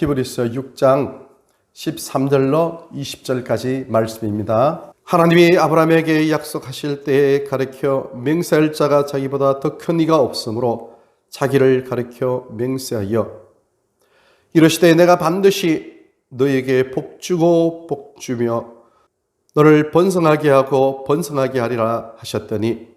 히브리서 6장 13절로 20절까지 말씀입니다. 하나님이 아브라함에게 약속하실 때에 가르쳐 맹세할 자가 자기보다 더 큰 이가 없으므로 자기를 가르쳐 맹세하여 이르시되 내가 반드시 너에게 복주고 복주며 너를 번성하게 하고 번성하게 하리라 하셨더니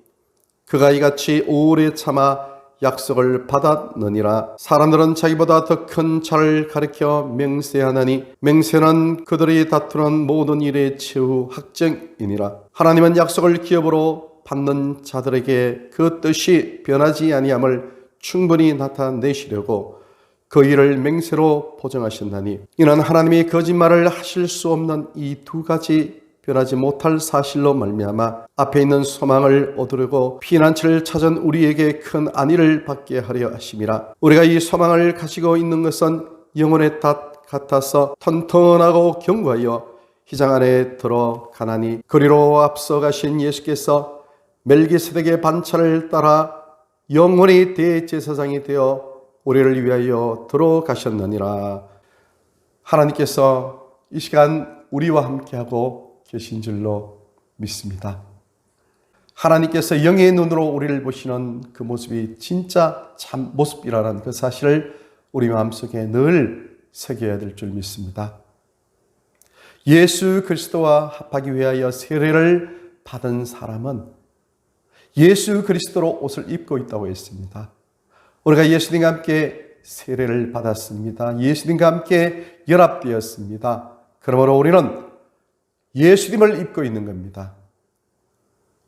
그가 이같이 오래 참아 약속을 받았느니라. 사람들은 자기보다 더 큰 자를 가리켜 맹세하나니 맹세는 그들이 다투는 모든 일의 최후 확정이니라. 하나님은 약속을 기업으로 받는 자들에게 그 뜻이 변하지 아니함을 충분히 나타내시려고 그 일을 맹세로 보정하신다니 이는 하나님이 거짓말을 하실 수 없는 이 두 가지 변하지 못할 사실로 말미암아 앞에 있는 소망을 얻으려고 피난처를 찾은 우리에게 큰 안위를 받게 하려 하심이라. 우리가 이 소망을 가지고 있는 것은 영혼의 닷 같아서 튼튼하고 견고하여 희장 안에 들어가나니 그리로 앞서 가신 예수께서 멜기세덱의 반차를 따라 영원히 대제사장이 되어 우리를 위하여 들어가셨느니라. 하나님께서 이 시간 우리와 함께하고 계신 줄로 믿습니다. 하나님께서 영의 눈으로 우리를 보시는 그 모습이 진짜 참 모습이라는 그 사실을 우리 마음속에 늘 새겨야 될 줄 믿습니다. 예수 그리스도와 합하기 위하여 세례를 받은 사람은 예수 그리스도로 옷을 입고 있다고 했습니다. 우리가 예수님과 함께 세례를 받았습니다. 예수님과 함께 연합되었습니다. 그러므로 우리는 예수님을 입고 있는 겁니다.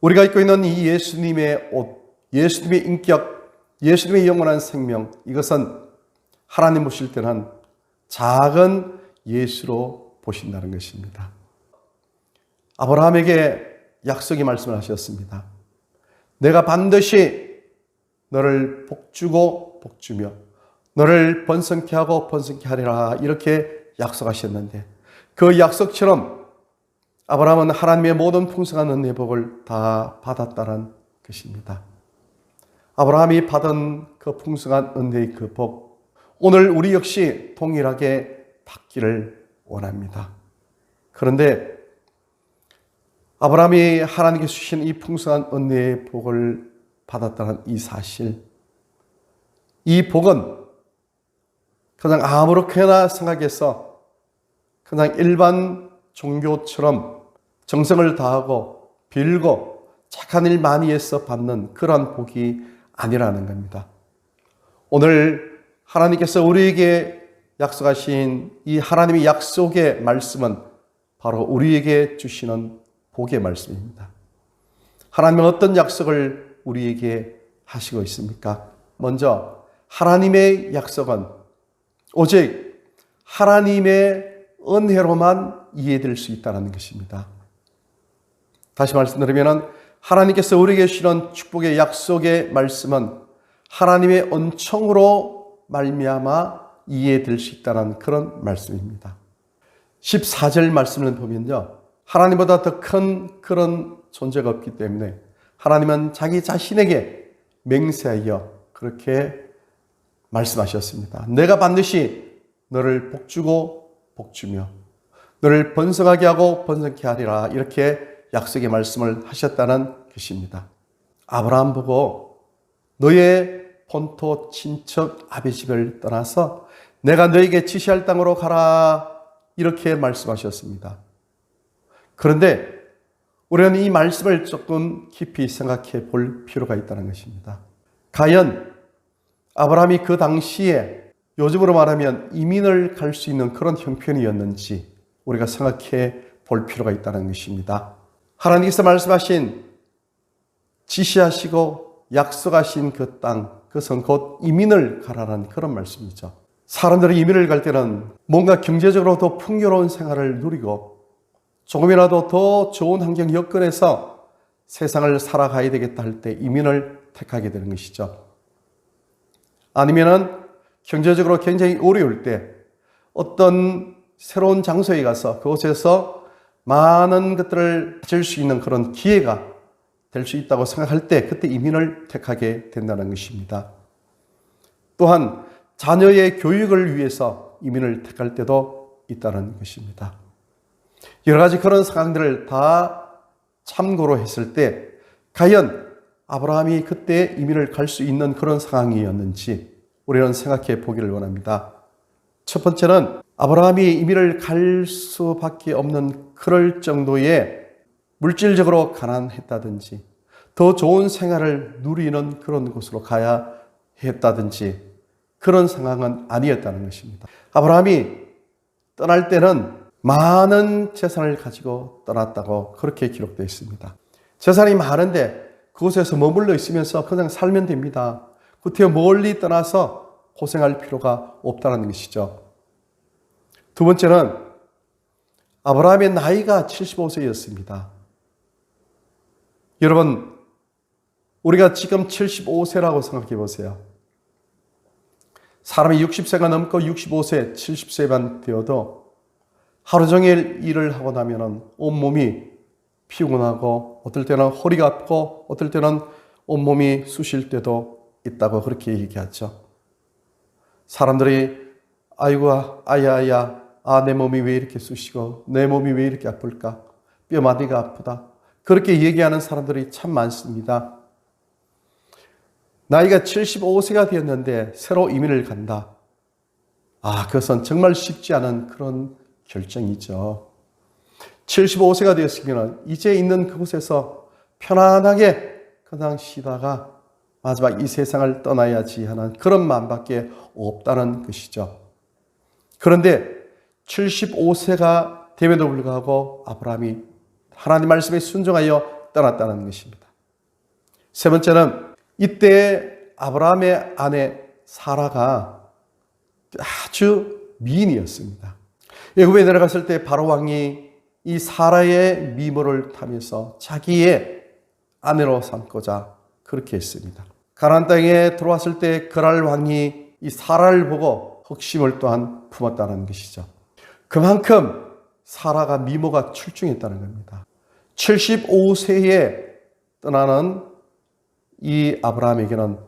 우리가 입고 있는 이 예수님의 옷, 예수님의 인격, 예수님의 영원한 생명, 이것은 하나님 보실 때는 작은 예수로 보신다는 것입니다. 아브라함에게 약속의 말씀을 하셨습니다. 내가 반드시 너를 복주고 복주며 너를 번성케 하고 번성케 하리라 이렇게 약속하셨는데 그 약속처럼 아브라함은 하나님의 모든 풍성한 은혜의 복을 다 받았다는 것입니다. 아브라함이 받은 그 풍성한 은혜의 그 복, 오늘 우리 역시 동일하게 받기를 원합니다. 그런데 아브라함이 하나님께서 주신 이 풍성한 은혜의 복을 받았다는 이 사실, 이 복은 그냥 아무렇게나 생각해서 그냥 일반 종교처럼 정성을 다하고 빌고 착한 일 많이 해서 받는 그런 복이 아니라는 겁니다. 오늘 하나님께서 우리에게 약속하신 이 하나님의 약속의 말씀은 바로 우리에게 주시는 복의 말씀입니다. 하나님은 어떤 약속을 우리에게 하시고 있습니까? 먼저 하나님의 약속은 오직 하나님의 은혜로만 이해될 수 있다는 것입니다. 다시 말씀드리면 하나님께서 우리에게 주시는 축복의 약속의 말씀은 하나님의 은총으로 말미암아 이해될 수 있다는 그런 말씀입니다. 14절 말씀을 보면요, 하나님보다 더 큰 그런 존재가 없기 때문에 하나님은 자기 자신에게 맹세하여 그렇게 말씀하셨습니다. 내가 반드시 너를 복주고 복주며 너를 번성하게 하고 번성케 하리라 이렇게 약속의 말씀을 하셨다는 것입니다. 아브라함 보고 너의 본토 친척 아비 집을 떠나서 내가 너에게 지시할 땅으로 가라 이렇게 말씀하셨습니다. 그런데 우리는 이 말씀을 조금 깊이 생각해 볼 필요가 있다는 것입니다. 과연 아브라함이 그 당시에 요즘으로 말하면 이민을 갈 수 있는 그런 형편이었는지 우리가 생각해 볼 필요가 있다는 것입니다. 하나님께서 말씀하신 지시하시고 약속하신 그 땅, 그것은 곧 이민을 가라는 그런 말씀이죠. 사람들이 이민을 갈 때는 뭔가 경제적으로 더 풍요로운 생활을 누리고 조금이라도 더 좋은 환경 여건에서 세상을 살아가야 되겠다 할 때 이민을 택하게 되는 것이죠. 아니면은 경제적으로 굉장히 어려울 때 어떤 새로운 장소에 가서 그곳에서 많은 것들을 가질 수 있는 그런 기회가 될 수 있다고 생각할 때 그때 이민을 택하게 된다는 것입니다. 또한 자녀의 교육을 위해서 이민을 택할 때도 있다는 것입니다. 여러 가지 그런 상황들을 다 참고로 했을 때 과연 아브라함이 그때 이민을 갈 수 있는 그런 상황이었는지 우리는 생각해 보기를 원합니다. 첫 번째는 아브라함이 이민을 갈 수밖에 없는 그럴 정도의 물질적으로 가난했다든지 더 좋은 생활을 누리는 그런 곳으로 가야 했다든지 그런 상황은 아니었다는 것입니다. 아브라함이 떠날 때는 많은 재산을 가지고 떠났다고 그렇게 기록되어 있습니다. 재산이 많은데 그곳에서 머물러 있으면서 그냥 살면 됩니다. 구태여 멀리 떠나서 고생할 필요가 없다는 것이죠. 두 번째는 아브라함의 나이가 75세였습니다. 여러분, 우리가 지금 75세라고 생각해 보세요. 사람이 60세가 넘고 65세, 70세만 되어도 하루 종일 일을 하고 나면 온몸이 피곤하고 어떨 때는 허리가 아프고 어떨 때는 온몸이 쑤실 때도 있다고 그렇게 얘기하죠. 사람들이 아이고 아야야 내 몸이 왜 이렇게 쑤시고 내 몸이 왜 이렇게 아플까? 뼈마디가 아프다. 그렇게 얘기하는 사람들이 참 많습니다. 나이가 75세가 되었는데 새로 이민을 간다. 그것은 정말 쉽지 않은 그런 결정이죠. 75세가 되었으면 이제 있는 그곳에서 편안하게 그냥 쉬다가 마지막 이 세상을 떠나야지 하는 그런 마음밖에 없다는 것이죠. 그런데 75세가 됨에도 불구하고 아브라함이 하나님 말씀에 순종하여 떠났다는 것입니다. 세 번째는 이때 아브라함의 아내 사라가 아주 미인이었습니다. 애굽에 내려갔을 때 바로 왕이 이 사라의 미모를 타면서 자기의 아내로 삼고자 그렇게 했습니다. 가나안 땅에 들어왔을 때 그랄 왕이 이 사라를 보고 혹심을 또한 품었다는 것이죠. 그만큼 사라가 미모가 출중했다는 겁니다. 75세에 떠나는 이 아브라함에게는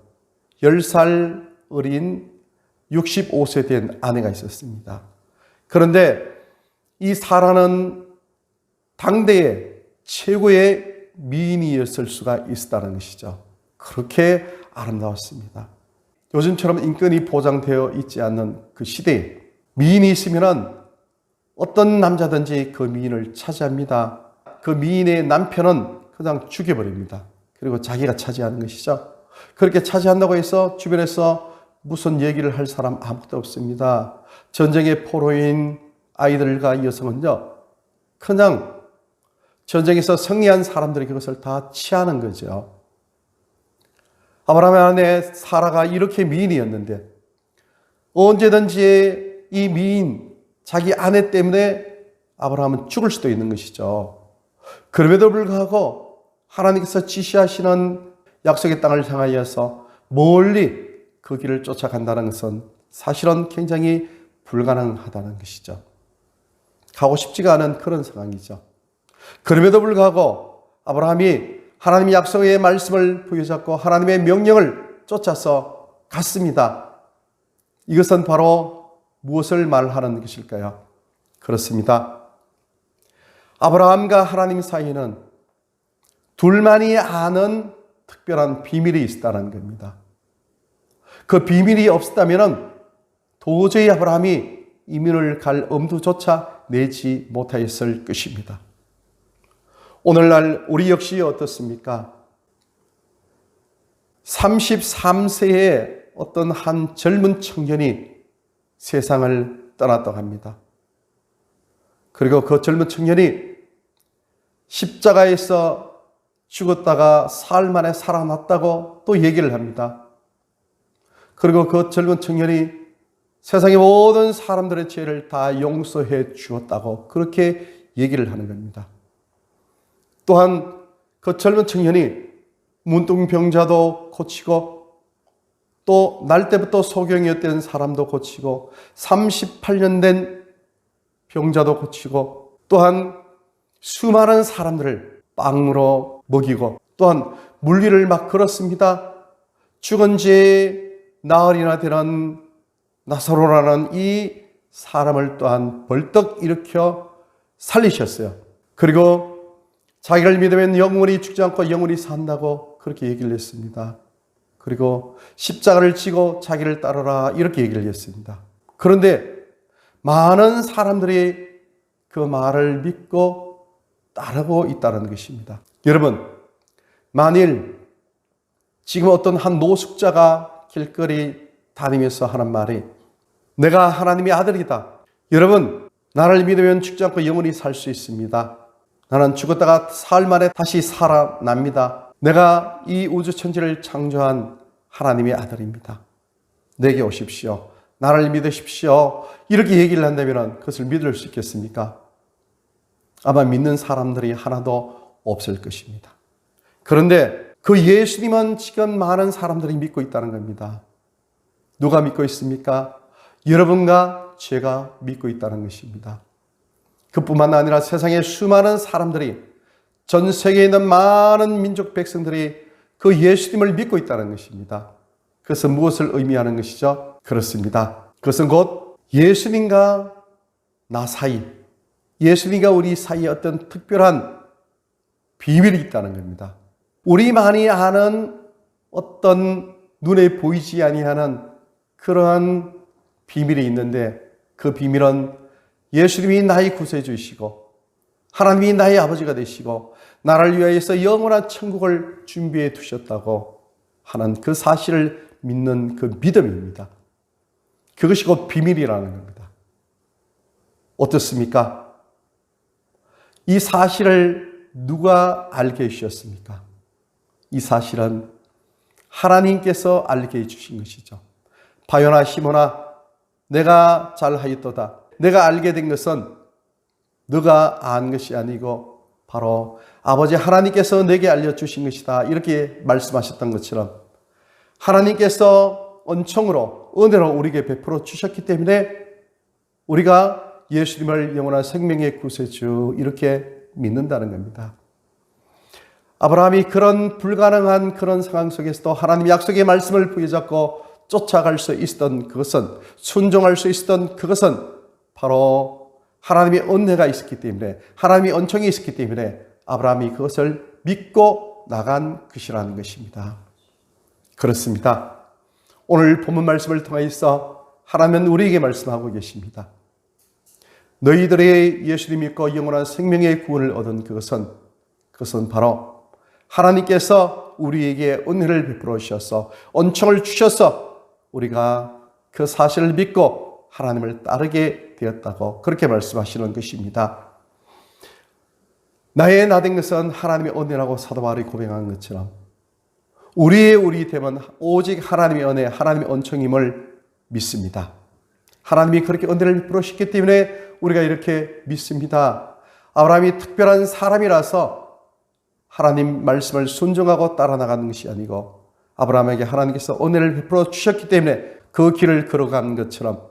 10살 어린 65세 된 아내가 있었습니다. 그런데 이 사라는 당대의 최고의 미인이었을 수가 있었다는 것이죠. 그렇게 아름다웠습니다. 요즘처럼 인권이 보장되어 있지 않는 그 시대에 미인이 있으면 어떤 남자든지 그 미인을 차지합니다. 그 미인의 남편은 그냥 죽여버립니다. 그리고 자기가 차지하는 것이죠. 그렇게 차지한다고 해서 주변에서 무슨 얘기를 할 사람 아무도 없습니다. 전쟁의 포로인 아이들과 여성은요, 그냥 전쟁에서 승리한 사람들이 그것을 다 취하는 거죠. 아브라함의 아내 사라가 이렇게 미인이었는데 언제든지 이 미인, 자기 아내 때문에 아브라함은 죽을 수도 있는 것이죠. 그럼에도 불구하고 하나님께서 지시하시는 약속의 땅을 향하여서 멀리 그 길을 쫓아간다는 것은 사실은 굉장히 불가능하다는 것이죠. 가고 싶지가 않은 그런 상황이죠. 그럼에도 불구하고 아브라함이 하나님의 약속의 말씀을 부여잡고 하나님의 명령을 쫓아서 갔습니다. 이것은 바로 무엇을 말하는 것일까요? 그렇습니다. 아브라함과 하나님 사이에는 둘만이 아는 특별한 비밀이 있다는 겁니다. 그 비밀이 없었다면 도저히 아브라함이 이민을 갈 엄두조차 내지 못하였을 것입니다. 오늘날 우리 역시 어떻습니까? 33세의 어떤 한 젊은 청년이 세상을 떠났다고 합니다. 그리고 그 젊은 청년이 십자가에서 죽었다가 사흘 만에 살아났다고 또 얘기를 합니다. 그리고 그 젊은 청년이 세상의 모든 사람들의 죄를 다 용서해 주었다고 그렇게 얘기를 하는 겁니다. 또한 그 젊은 청년이 문둥병자도 고치고 또 날 때부터 소경이었던 사람도 고치고 38년 된 병자도 고치고 또한 수많은 사람들을 빵으로 먹이고 또한 물리를 막 걸었습니다. 죽은 지 나흘이나 되는 나사로라는 이 사람을 또한 벌떡 일으켜 살리셨어요. 그리고 자기를 믿으면 영원히 죽지 않고 영원히 산다고 그렇게 얘기를 했습니다. 그리고 십자가를 지고 자기를 따르라 이렇게 얘기를 했습니다. 그런데 많은 사람들이 그 말을 믿고 따르고 있다는 것입니다. 여러분, 만일 지금 어떤 한 노숙자가 길거리 다니면서 하는 말이 내가 하나님의 아들이다. 여러분, 나를 믿으면 죽지 않고 영원히 살 수 있습니다. 나는 죽었다가 사흘 만에 다시 살아납니다. 내가 이 우주천지를 창조한 하나님의 아들입니다. 내게 오십시오. 나를 믿으십시오. 이렇게 얘기를 한다면 그것을 믿을 수 있겠습니까? 아마 믿는 사람들이 하나도 없을 것입니다. 그런데 그 예수님은 지금 많은 사람들이 믿고 있다는 겁니다. 누가 믿고 있습니까? 여러분과 제가 믿고 있다는 것입니다. 그뿐만 아니라 세상의 수많은 사람들이, 전 세계에 있는 많은 민족 백성들이 그 예수님을 믿고 있다는 것입니다. 그것은 무엇을 의미하는 것이죠? 그렇습니다. 그것은 곧 예수님과 나 사이, 예수님과 우리 사이에 어떤 특별한 비밀이 있다는 겁니다. 우리만이 아는 어떤 눈에 보이지 아니하는 그러한 비밀이 있는데 그 비밀은 예수님이 나의 구세주이시고 하나님이 나의 아버지가 되시고 나를 위하여서 영원한 천국을 준비해 두셨다고 하는 그 사실을 믿는 그 믿음입니다. 그것이 곧 비밀이라는 겁니다. 어떻습니까? 이 사실을 누가 알게 해주셨습니까? 이 사실은 하나님께서 알게 해주신 것이죠. 바요나 시몬아, 내가 잘하였도다. 내가 알게 된 것은 너가 안 것이 아니고 바로 아버지 하나님께서 내게 알려주신 것이다. 이렇게 말씀하셨던 것처럼 하나님께서 은총으로 은혜로 우리에게 베풀어 주셨기 때문에 우리가 예수님을 영원한 생명의 구세주 이렇게 믿는다는 겁니다. 아브라함이 그런 불가능한 그런 상황 속에서도 하나님의 약속의 말씀을 부여잡고 쫓아갈 수 있었던 그것은, 순종할 수 있었던 그것은 바로 하나님의 은혜가 있었기 때문에, 하나님의 은총이 있었기 때문에 아브라함이 그것을 믿고 나간 것이라는 것입니다. 그렇습니다. 오늘 본문 말씀을 통해서 하나님은 우리에게 말씀하고 계십니다. 너희들이 예수를 믿고 영원한 생명의 구원을 얻은 그것은 바로 하나님께서 우리에게 은혜를 베풀어 주셔서 은총을 주셔서 우리가 그 사실을 믿고 하나님을 따르게 되었다고 그렇게 말씀하시는 것입니다. 나의 나된 것은 하나님의 은혜라고 사도 바울이 고백한 것처럼 우리 됨은 오직 하나님의 은혜, 하나님의 은총임을 믿습니다. 하나님이 그렇게 은혜를 베풀어 주셨기 때문에 우리가 이렇게 믿습니다. 아브라함이 특별한 사람이라서 하나님 말씀을 순종하고 따라 나가는 것이 아니고 아브라함에게 하나님께서 은혜를 베풀어 주셨기 때문에 그 길을 걸어가는 것처럼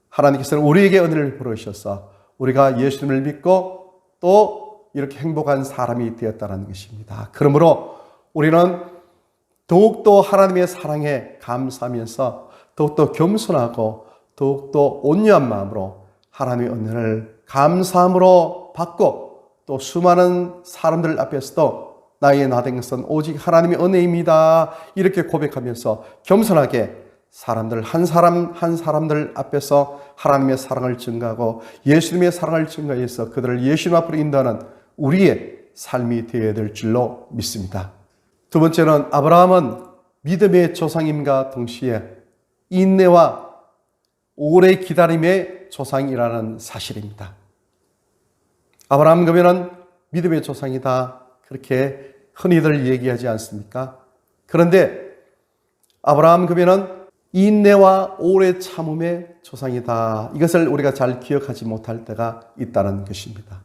하나님께서는 우리에게 은혜를 베풀어 주셔서 우리가 예수님을 믿고 또 이렇게 행복한 사람이 되었다는 것입니다. 그러므로 우리는 더욱더 하나님의 사랑에 감사하면서 더욱더 겸손하고 더욱더 온유한 마음으로 하나님의 은혜를 감사함으로 받고 또 수많은 사람들 앞에서도 나의 나된 것은 오직 하나님의 은혜입니다. 이렇게 고백하면서 겸손하게 사람들 한 사람들 앞에서 하나님의 사랑을 증가하고 예수님의 사랑을 증가해서 그들을 예수님 앞으로 인도하는 우리의 삶이 되어야 될 줄로 믿습니다. 두 번째는 아브라함은 믿음의 조상임과 동시에 인내와 오래 기다림의 조상이라는 사실입니다. 아브라함 그러면 믿음의 조상이다 그렇게 흔히들 얘기하지 않습니까? 그런데 아브라함 그러면 인내와 오래 참음의 조상이다. 이것을 우리가 잘 기억하지 못할 때가 있다는 것입니다.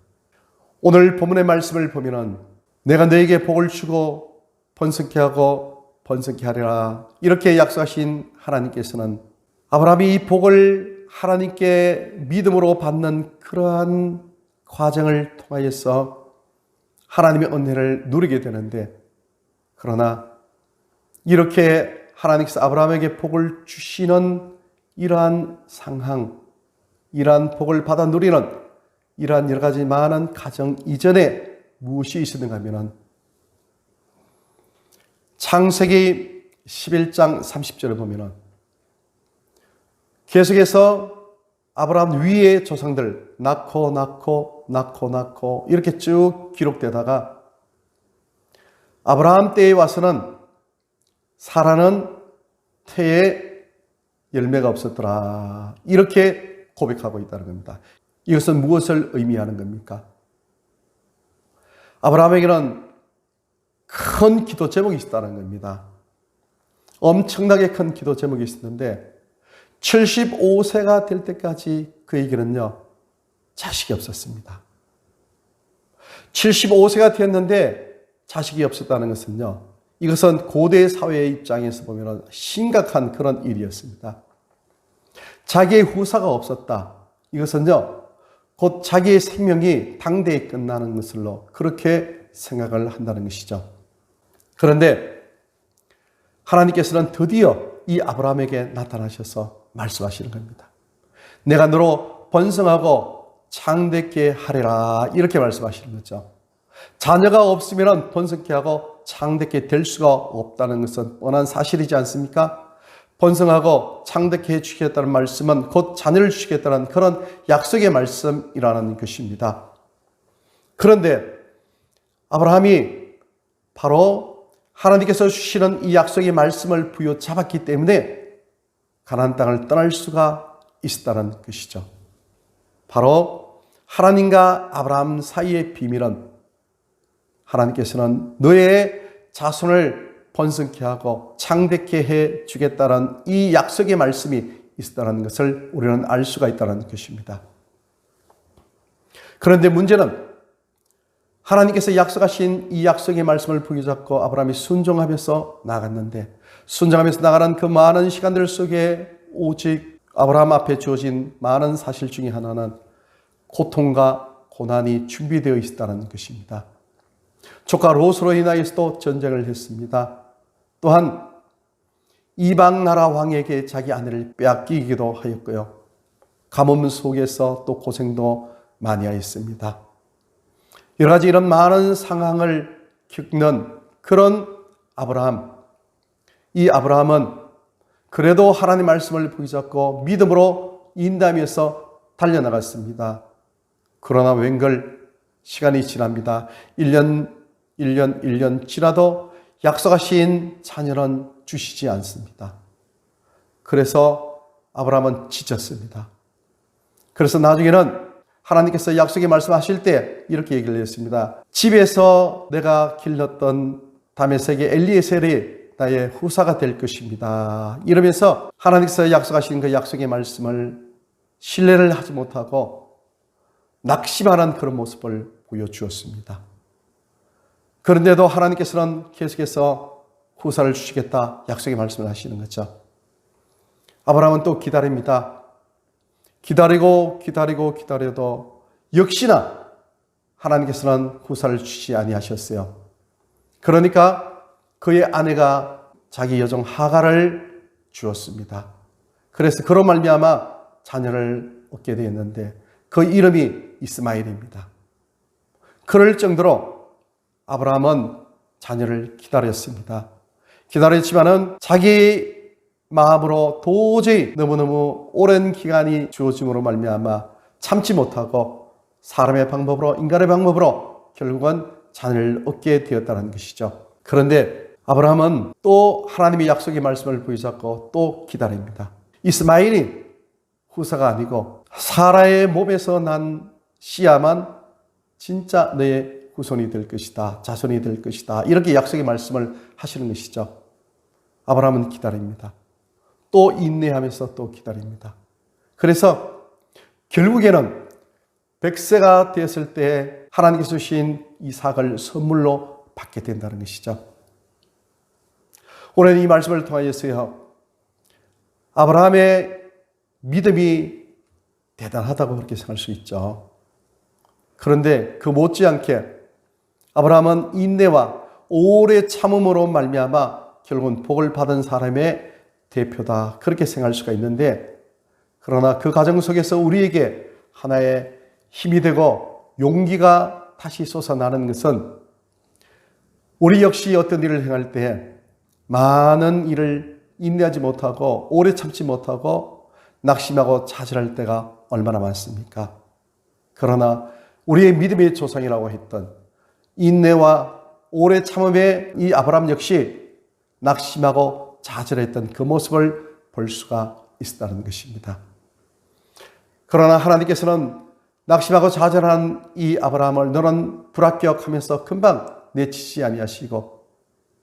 오늘 본문의 말씀을 보면 내가 너에게 복을 주고 번성케 하고 번성케 하리라 이렇게 약속하신 하나님께서는 아브라함이 이 복을 하나님께 믿음으로 받는 그러한 과정을 통하여서 하나님의 은혜를 누리게 되는데 그러나 이렇게 하나님께서 아브라함에게 복을 주시는 이러한 상황 이러한 복을 받아 누리는 이러한 여러 가지 많은 가정 이전에 무엇이 있었는가 하면은 창세기 11장 30절을 보면은 계속해서 아브라함 위의 조상들 낳고 이렇게 쭉 기록되다가 아브라함 때에 와서는 사라는 태에 열매가 없었더라. 이렇게 고백하고 있다는 겁니다. 이것은 무엇을 의미하는 겁니까? 아브라함에게는 큰 기도 제목이 있었다는 겁니다. 엄청나게 큰 기도 제목이 있었는데 75세가 될 때까지 그에게는요 자식이 없었습니다. 75세가 되었는데 자식이 없었다는 것은요, 이것은 고대 사회의 입장에서 보면 심각한 그런 일이었습니다. 자기의 후사가 없었다. 이것은요 곧 자기의 생명이 당대에 끝나는 것으로 그렇게 생각을 한다는 것이죠. 그런데 하나님께서는 드디어 이 아브라함에게 나타나셔서 말씀하시는 겁니다. 내가 너로 번성하고 창대케 하리라, 이렇게 말씀하시는 거죠. 자녀가 없으면 번성케 하고 창대케 될 수가 없다는 것은 뻔한 사실이지 않습니까? 번성하고 창대케 해주시겠다는 말씀은 곧 자녀를 주시겠다는 그런 약속의 말씀이라는 것입니다. 그런데 아브라함이 바로 하나님께서 주시는 이 약속의 말씀을 부여잡았기 때문에 가나안 땅을 떠날 수가 있었다는 것이죠. 바로 하나님과 아브라함 사이의 비밀은 하나님께서는 너의 자손을 번성케 하고 창대케 해 주겠다는 이 약속의 말씀이 있었다는 것을 우리는 알 수가 있다는 것입니다. 그런데 문제는 하나님께서 약속하신 이 약속의 말씀을 부여잡고 아브라함이 순종하면서 나갔는데, 순종하면서 나가는 그 많은 시간들 속에 오직 아브라함 앞에 주어진 많은 사실 중에 하나는 고통과 고난이 준비되어 있었다는 것입니다. 조카 롯으로 인하여서도 전쟁을 했습니다. 또한 이방 나라 왕에게 자기 아내를 빼앗기기도 하였고요. 가뭄 속에서 또 고생도 많이 하였습니다. 여러 가지 이런 많은 상황을 겪는 그런 아브라함, 이 아브라함은 그래도 하나님의 말씀을 붙잡고 믿음으로 인도하면서 달려나갔습니다. 그러나 웬걸 시간이 지납니다. 1년 지나도 약속하신 자녀는 주시지 않습니다. 그래서 아브라함은 지쳤습니다. 그래서 나중에는 하나님께서 약속의 말씀하실 때 이렇게 얘기를 했습니다. 집에서 내가 길렀던 다메섹의 엘리에셀이 나의 후사가 될 것입니다. 이러면서 하나님께서 약속하신 그 약속의 말씀을 신뢰를 하지 못하고 낙심하는 그런 모습을 보여주었습니다. 그런데도 하나님께서는 계속해서 후사를 주시겠다 약속의 말씀을 하시는 거죠. 아브라함은 또 기다립니다. 기다려도 역시나 하나님께서는 후사를 주시지 아니하셨어요. 그러니까 그의 아내가 자기 여종 하갈을 주었습니다. 그래서 그로 말미암아 자녀를 얻게 되었는데 그 이름이 이스마엘입니다. 그럴 정도로 아브라함은 자녀를 기다렸습니다. 기다렸지만은 자기 마음으로 도저히 너무너무 오랜 기간이 주어짐으로 말미암아 참지 못하고 사람의 방법으로, 인간의 방법으로 결국은 자녀를 얻게 되었다는 것이죠. 그런데 아브라함은 또 하나님의 약속의 말씀을 붙잡고 또 기다립니다. 이스마엘이 후사가 아니고 사라의 몸에서 난 씨야만 진짜 너의 후손이 될 것이다, 자손이 될 것이다, 이렇게 약속의 말씀을 하시는 것이죠. 아브라함은 기다립니다. 또 인내하면서 또 기다립니다. 그래서 결국에는 100세가 되었을 때 하나님께서 주신 이삭을 선물로 받게 된다는 것이죠. 오늘 이 말씀을 통하여서요, 아브라함의 믿음이 대단하다고 그렇게 생각할 수 있죠. 그런데 그 못지않게 아브라함은 인내와 오래 참음으로 말미암아 결국은 복을 받은 사람의 대표다, 그렇게 생각할 수가 있는데, 그러나 그 과정 속에서 우리에게 하나의 힘이 되고 용기가 다시 솟아나는 것은 우리 역시 어떤 일을 행할 때 많은 일을 인내하지 못하고 오래 참지 못하고 낙심하고 좌절할 때가 얼마나 많습니까? 그러나 우리의 믿음의 조상이라고 했던 인내와 오래 참음의 이 아브라함 역시 낙심하고 좌절했던 그 모습을 볼 수가 있었다는 것입니다. 그러나 하나님께서는 낙심하고 좌절한 이 아브라함을 너는 불합격하면서 금방 내치지 아니하시고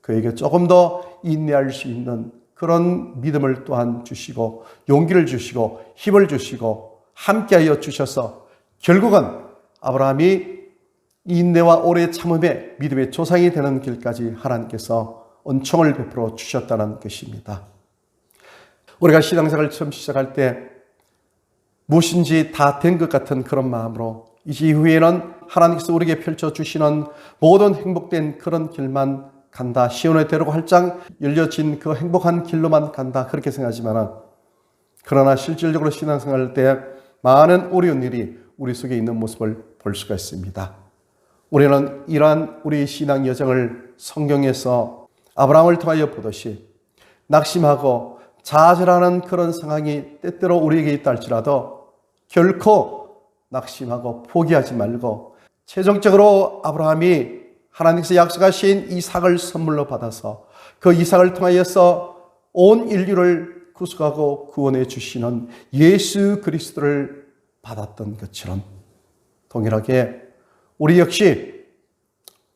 그에게 조금 더 인내할 수 있는 그런 믿음을 또한 주시고 용기를 주시고 힘을 주시고 함께하여 주셔서 결국은 아브라함이 인내와 오래 참음의 믿음의 조상이 되는 길까지 하나님께서 은총을 베풀어 주셨다는 것입니다. 우리가 신앙생활을 처음 시작할 때 무엇인지 다 된 것 같은 그런 마음으로 이제 이후에는 하나님께서 우리에게 펼쳐주시는 모든 행복된 그런 길만 간다. 시온의 대로가 활짝 열려진 그 행복한 길로만 간다. 그렇게 생각하지만 그러나 실질적으로 신앙생활할 때 많은 어려운 일이 우리 속에 있는 모습을 볼 수가 있습니다. 우리는 이러한 우리 신앙 여정을 성경에서 아브라함을 통하여 보듯이 낙심하고 좌절하는 그런 상황이 때때로 우리에게 있다 할지라도 결코 낙심하고 포기하지 말고 최종적으로 아브라함이 하나님께서 약속하신 이삭을 선물로 받아서 그 이삭을 통하여서 온 인류를 구속하고 구원해 주시는 예수 그리스도를 받았던 것처럼 동일하게 우리 역시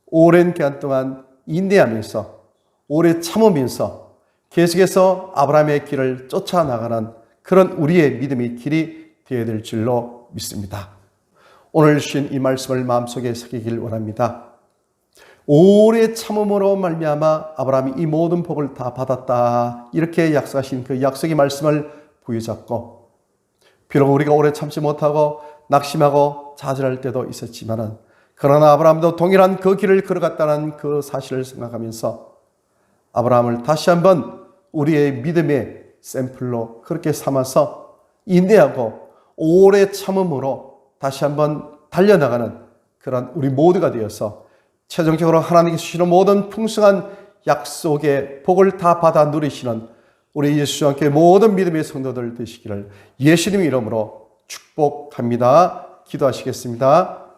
오랜 기간 동안 인내하면서 오래 참으면서 계속해서 아브라함의 길을 쫓아나가는 그런 우리의 믿음의 길이 되어야 될 줄로 믿습니다. 오늘 주신 이 말씀을 마음속에 새기길 원합니다. 오래 참음으로 말미암아 아브라함이 이 모든 복을 다 받았다. 이렇게 약속하신 그 약속의 말씀을 부여잡고 비록 우리가 오래 참지 못하고 낙심하고 좌절할 때도 있었지만은 그러나 아브라함도 동일한 그 길을 걸어갔다는 그 사실을 생각하면서 아브라함을 다시 한번 우리의 믿음의 샘플로 그렇게 삼아서 인내하고 오래 참음으로 다시 한번 달려나가는 그런 우리 모두가 되어서 최종적으로 하나님께서 주시는 모든 풍성한 약속의 복을 다 받아 누리시는 우리 예수와 함께 모든 믿음의 성도들 되시기를 예수님 이름으로 축복합니다. 기도하시겠습니다.